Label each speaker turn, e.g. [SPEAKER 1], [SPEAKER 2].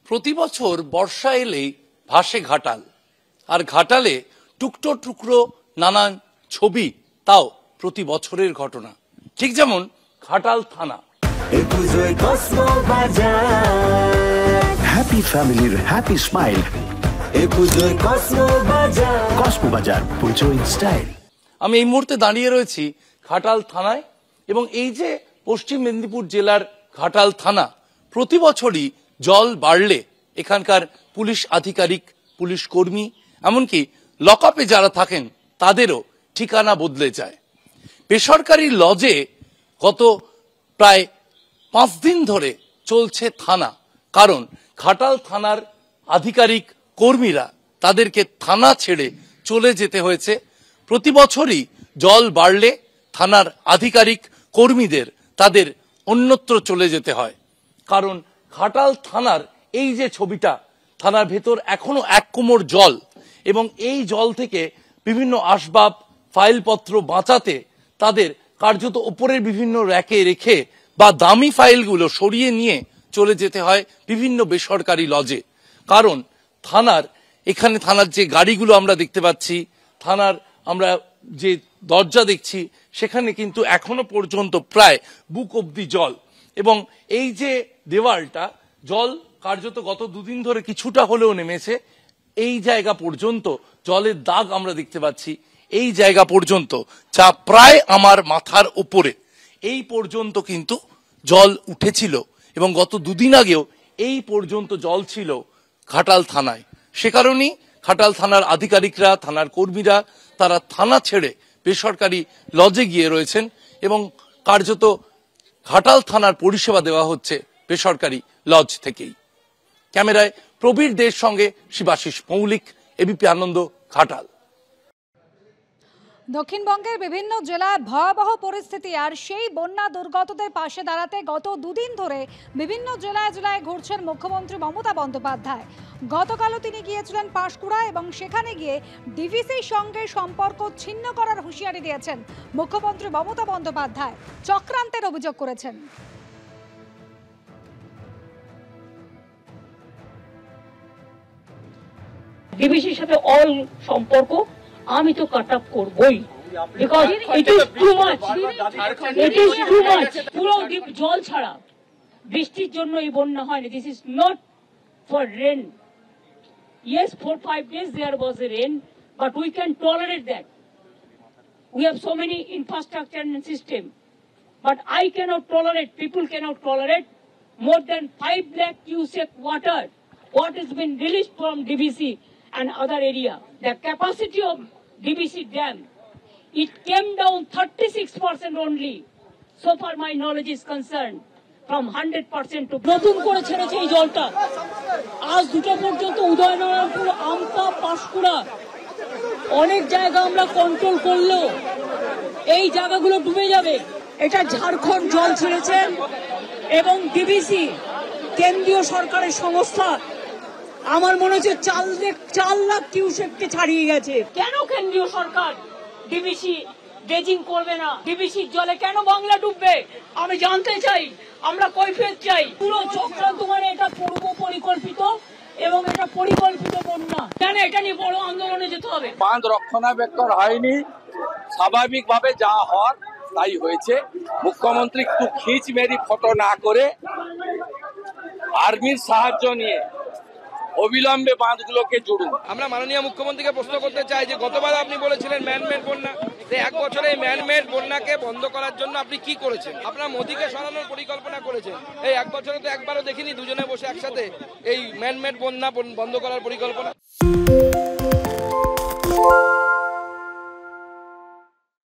[SPEAKER 1] প্রতি বছর বর্ষা এলেই ভাসে ঘাটাল, আর ঘাটালে টুকরো টুকরো নানান ছবি, তাও প্রতি বছরের ঘটনা। ঠিক যেমন ঘাটাল থানা।
[SPEAKER 2] হ্যাপি ফ্যামিলির হ্যাপি স্মাইল, কসমো বাজার, পুজো ইন স্টাইল।
[SPEAKER 1] আমি এই মুহূর্তে দাঁড়িয়ে রয়েছি ঘাটাল থানায়, এবং এই যে পশ্চিম মেদিনীপুর জেলার ঘাটাল থানা, প্রতি বছরই জল বাড়লে এখানকার পুলিশ আধিকারিক, পুলিশ কর্মী, এমনকি লকআপে যারা থাকেন তাদেরও ঠিকানা বদলে যায়। বেসরকারি লজে গত প্রায় 5 দিন ধরে চলছে থানা, কারণ ঘাটাল থানার আধিকারিক কর্মীরা তাদেরকে থানা ছেড়ে চলে যেতে হয়েছে। প্রতি বছরই জল বাড়লে থানার আধিকারিক কর্মীদের তাদের অন্যত্র চলে যেতে হয়, কারণ ঘাটাল থানার এই যে ছবিটা, থানার ভেতর এখনো 1 কোমর জল, এবং এই জল থেকে বিভিন্ন আসবাব ফাইলপত্র বাঁচাতে তাদের কার্যত উপরের বিভিন্ন র্যাকে রেখে বা দামি ফাইলগুলো সরিয়ে নিয়ে চলে যেতে হয় বিভিন্ন বেসরকারি লজে। কারণ থানার এখানে থানার যে গাড়িগুলো আমরা দেখতে পাচ্ছি, থানার আমরা যে দরজা দেখছি, সেখানে কিন্তু এখনো পর্যন্ত প্রায় বুক অব্দি জল, এবং এই যে দেওয়ালটা, জল কার্যত গত 2 দিন ধরে কিছুটা হলেও নেমেছে। এই জায়গা পর্যন্ত জলের দাগ আমরা দেখতে পাচ্ছি, এই জায়গা পর্যন্ত, যা প্রায় আমার মাথার উপরে, এই পর্যন্ত কিন্তু জল উঠেছিল, এবং গত 2 দিন আগেও এই পর্যন্ত জল ছিল ঘাটাল থানায়। সে কারণেই ঘাটাল থানার আধিকারিকরা, থানার কর্মীরা, তারা থানা ছেড়ে বেসরকারি লজে গিয়ে রয়েছেন, এবং কার্যত ঘাটাল থানার পরিষেবা দেওয়া হচ্ছে বেসরকারি লজ থেকেই। ক্যামেরায় প্রবীর দের সঙ্গে শিবাশিস মৌলিক, এবিপি আনন্দ, ঘাটাল।
[SPEAKER 3] দক্ষিণবঙ্গের বিভিন্ন জেলায় ভয়াবহ পরিস্থিতি, আর সেই বন্যা দুর্গতদের পাশে দাঁড়াতে গত 2 দিন ধরে বিভিন্ন জেলায় জেলায় ঘুরছেন মুখ্যমন্ত্রী মমতা বন্দ্যোপাধ্যায়। গতকালও তিনি গিয়েছিলেন পাঁশকুড়া, এবং সেখানে গিয়ে ডিভিসির সঙ্গে সম্পর্ক ছিন্ন করার হুঁশিয়ারি দিয়েছেন মুখ্যমন্ত্রী মমতা বন্দ্যোপাধ্যায়। চক্রান্তের অভিযোগ করেছেন।
[SPEAKER 4] ডিভিসির সাথে অল সম্পর্ক আমি তো কাট আপ করবই, because it is too much, it is too much. পুরো জল ছাড়া বৃষ্টির জন্য এই বন্যা হয়নি। This is not for rain. Yes, 4-5 days there was a rain, but we can tolerate that. We have so many infrastructure and system, but I cannot tolerate, people cannot tolerate more than 5 lakh cubic water what has been released from DVC and other area. The capacity of DVC dam, it came down 36% only, so far my knowledge is concerned, from 100% to নতুন করে ছেড়েছে এই জলটা। আজ 2টা পর্যন্ত উদয়নারায়ণপুর, আমতা, পাঁশকুড়া অনেক জায়গা আমরা কন্ট্রোল করলেও এই জায়গাগুলো ডুবে যাবে। এটা ঝাড়খণ্ড জল ছেড়েছেন, এবং ডিভিসি কেন্দ্রীয় সরকারের সংস্থা, আমার মনে হচ্ছে 4 লাখ কিউসেককে ছাড়িয়ে গেছে। কেন কেন্দ্রীয় সরকার ডিভিসি ড্রেজিং করবে না? ডিভিসির জলে কেন বাংলা ডুববে? আমি জানতে চাই, আমরা কৈফিয়ত চাই। পুরো চক্রান্ত, মানে এটা পূর্ব পরিকল্পিত, এবং এটা পরিকল্পিত বন্যা। কেন এটা নিয়ে বড় আন্দোলনে যেতে হবে?
[SPEAKER 5] বাঁধ রক্ষণাবেক্ষণ হয়নি, স্বাভাবিকভাবে যা হওয়ার তাই হয়েছে। মুখ্যমন্ত্রী একটু খিঁচমেরি ফটো না করে আর্মির সাহায্য নিয়ে অবিলম্বে বাঁধগুলোকে জুড়ুন।
[SPEAKER 6] আমরা মাননীয় মুখ্যমন্ত্রীকে প্রশ্ন করতে চাই যে গতবার আপনি বলেছিলেন ম্যানমেড বন্যা, 1 বছরে ম্যানমেড বন্যাকে বন্ধ করার জন্য আপনি কি করেছেন? আপনার মোদীকে সরানোর পরিকল্পনা করেছেন, এই 1 বছরে তো একবারও দেখিনি দুজনে বসে একসাথে এই ম্যানমেড বন্যা বন্ধ করার পরিকল্পনা।